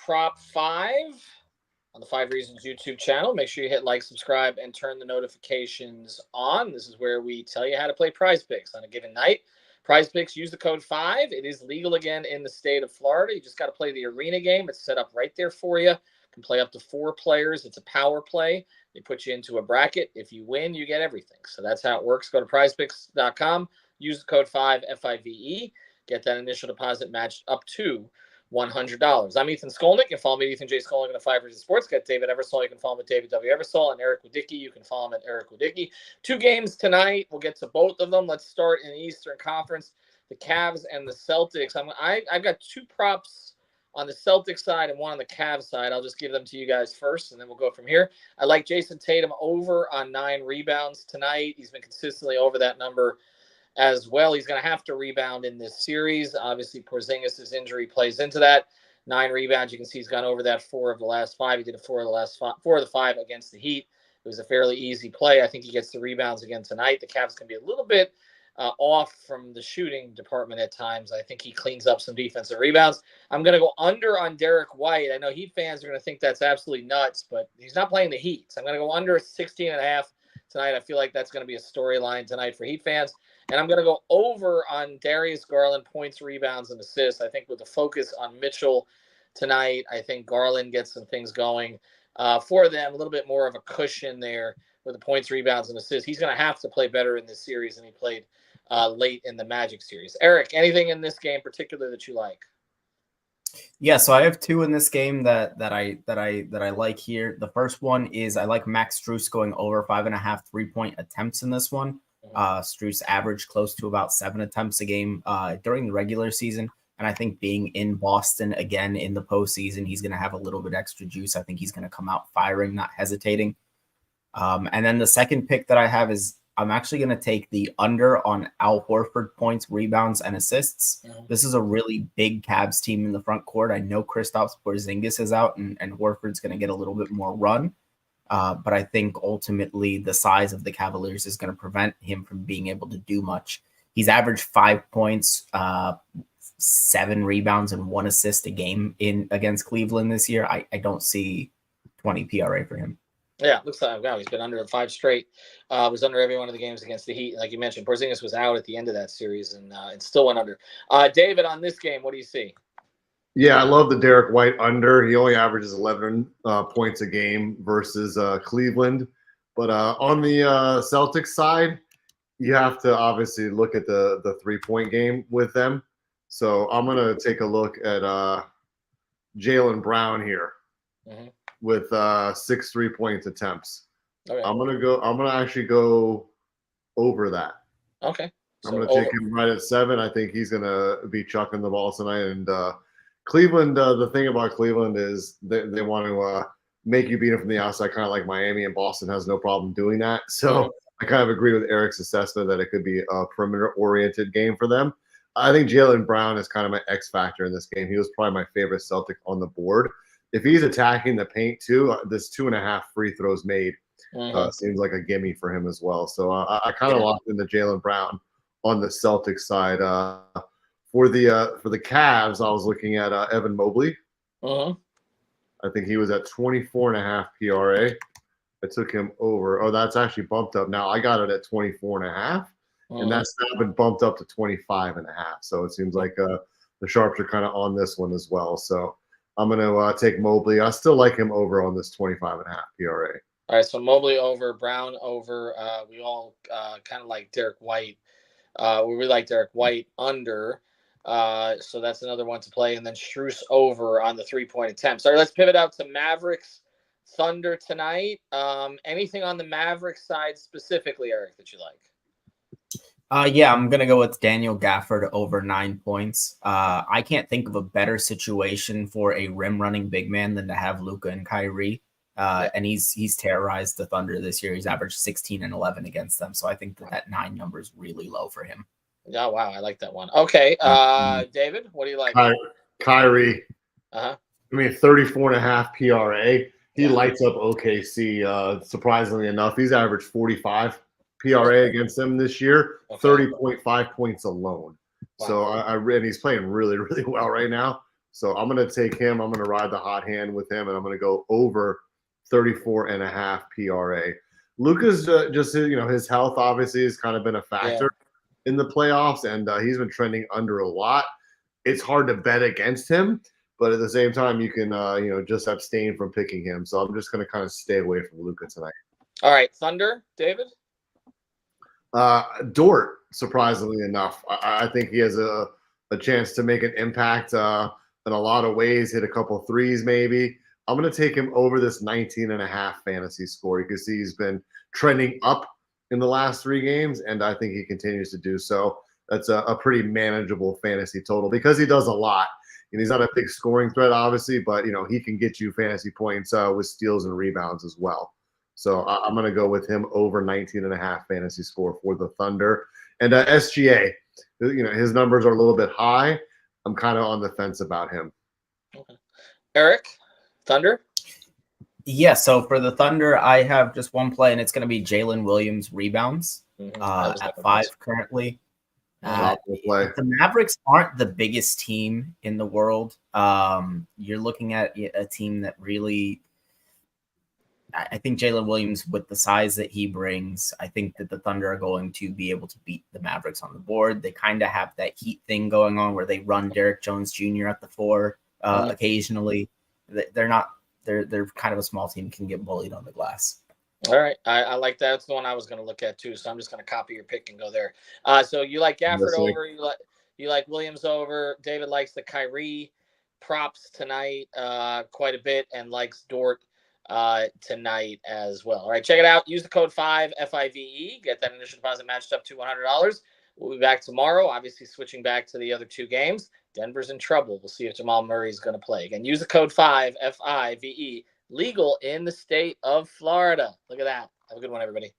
Prop 5 on the 5 Reasons YouTube channel. Make sure you hit like, subscribe, and turn the notifications on. This is where we tell you how to play PrizePicks on a given night. PrizePicks, use the code 5. It is legal again in the state of Florida. You just got to play the arena game. It's set up right there for you. You can play up to 4 players. It's a power play. They put you into a bracket. If you win, you get everything. So that's how it works. Go to prizepicks.com. Use the code 5, F-I-V-E. Get that initial deposit matched up to $100. I'm Ethan Skolnick. You can follow me at Ethan J. Skolnick on the 5 Reasons Sports. Got David Eversole. You can follow him at David W. Eversole. And Eric Wadicki. You can follow him at Eric Wadicki. 2 games tonight. We'll get to both of them. Let's start in the Eastern Conference. The Cavs and the Celtics. I've got 2 props on the Celtics side and 1 on the Cavs side. I'll just give them to you guys first, and then we'll go from here. I like Jason Tatum over on 9 rebounds tonight. He's been consistently over that number as well. He's going to have to rebound in this series. Obviously, Porzingis' injury plays into that. 9 rebounds. You can see he's gone over that 4 of the last 5. He did a 4 of the 5 against the Heat. It was a fairly easy play. I think he gets the rebounds again tonight. The Cavs can be a little bit off from the shooting department at times. I think he cleans up some defensive rebounds. I'm going to go under on Derek White. I know Heat fans are going to think that's absolutely nuts, but he's not playing the Heat. So I'm going to go under 16.5 tonight. I feel like that's going to be a storyline tonight for Heat fans. And I'm going to go over on Darius Garland points, rebounds, and assists. I think with the focus on Mitchell tonight, I think Garland gets some things going for them, a little bit more of a cushion there with the points, rebounds, and assists. He's going to have to play better in this series than he played late in the Magic series. Eric, anything in this game particular that you like? Yeah, so I have 2 in this game that I like here. The first one is I like Max Strus going over 5.5 3-point attempts in this one. Strus averaged close to about 7 attempts a game during the regular season. And I think being in Boston again in the postseason, he's going to have a little bit extra juice. I think he's going to come out firing, not hesitating. And then the second pick that I have is I'm actually going to take the under on Al Horford points, rebounds, and assists. This is a really big Cavs team in the front court. I know Kristaps Porzingis is out, and Horford's going to get a little bit more run. But I think ultimately the size of the Cavaliers is going to prevent him from being able to do much. He's averaged 5 points, 7 rebounds, and 1 assist a game against Cleveland this year. I don't see 20 PRA for him. Yeah, looks like he's been under 5 straight. Was under every one of the games against the Heat. Like you mentioned, Porzingis was out at the end of that series and still went under. David, on this game, what do you see? Yeah, I love the Derek White under. He only averages 11 points a game versus Cleveland. But on the Celtics side, you have to obviously look at the 3-point game with them. So I'm going to take a look at Jaylen Brown here. With 6 3-point attempts. Okay. I'm gonna actually go over that. Okay. I'm gonna take him right at 7. I think he's gonna be chucking the ball tonight. And Cleveland, the thing about Cleveland is they want to make you beat him from the outside, kind of like Miami, and Boston has no problem doing that. So I kind of agree with Eric's assessment that it could be a perimeter-oriented game for them. I think Jaylen Brown is kind of my X factor in this game. He was probably my favorite Celtic on the board. If he's attacking the paint too, this 2.5 free throws made seems like a gimme for him as well. So I kind of locked into Jaylen Brown on the Celtics side. For the Cavs, I was looking at Evan Mobley. I think he was at 24.5 PRA. I took him over. Oh, that's actually bumped up now. I got it at 24.5, and that's now been bumped up to 25.5. So it seems like the Sharps are kind of on this one as well. So I'm going to take Mobley. I still like him over on this 25.5 PRA. All right, so Mobley over, Brown over. We all kind of like Derek White. We really like Derek White under. So that's another one to play. And then Strus over on the 3-point attempts. All right, let's pivot out to Mavericks Thunder tonight. Anything on the Mavericks side specifically, Eric, that you like? Yeah, I'm going to go with Daniel Gafford over 9 points. I can't think of a better situation for a rim-running big man than to have Luka and Kyrie. And he's terrorized the Thunder this year. He's averaged 16 and 11 against them. So I think that 9 number is really low for him. Oh, wow. I like that one. Okay. David, what do you like? Kyrie. I mean, 34.5 PRA. He lights up OKC. Surprisingly enough, he's averaged 45 PRA against them this year, 30.5 points alone. Wow. So and he's playing really, really well right now. So I'm going to take him. I'm going to ride the hot hand with him, and I'm going to go over 34.5 PRA. Luka's just, his health obviously has kind of been a factor in the playoffs, and he's been trending under a lot. It's hard to bet against him, but at the same time, you can, just abstain from picking him. So I'm just going to kind of stay away from Luka tonight. All right, Thunder, David? Dort, surprisingly enough. I think he has a chance to make an impact in a lot of ways, hit a couple threes maybe. I'm going to take him over this 19.5 fantasy score. You can see he's been trending up in the last 3 games, and I think he continues to do so. That's a pretty manageable fantasy total because he does a lot. And he's not a big scoring threat, obviously, but, he can get you fantasy points with steals and rebounds as well. So I'm going to go with him over 19.5 fantasy score for the Thunder. And SGA, his numbers are a little bit high. I'm kind of on the fence about him. Okay. Eric, Thunder? Yeah, so for the Thunder, I have just one play, and it's going to be Jalen Williams rebounds at 5 currently. The Mavericks aren't the biggest team in the world. You're looking at a team that really – I think Jalen Williams, with the size that he brings, I think that the Thunder are going to be able to beat the Mavericks on the board. They kind of have that Heat thing going on where they run Derek Jones Jr. at the 4 occasionally. They're kind of a small team, can get bullied on the glass. All right. I like that. That's the one I was going to look at too. So I'm just going to copy your pick and go there. So you like Gafford over, you like Williams over. David likes the Kyrie props tonight quite a bit and likes Dort tonight as well. All right, check it out. Use the code 5 FIVE. Get that initial deposit matched up to $100. We'll be back tomorrow. Obviously, switching back to the other 2 games. Denver's in trouble. We'll see if Jamal Murray is going to play again. Use the code 5 FIVE. Legal in the state of Florida. Look at that. Have a good one, everybody.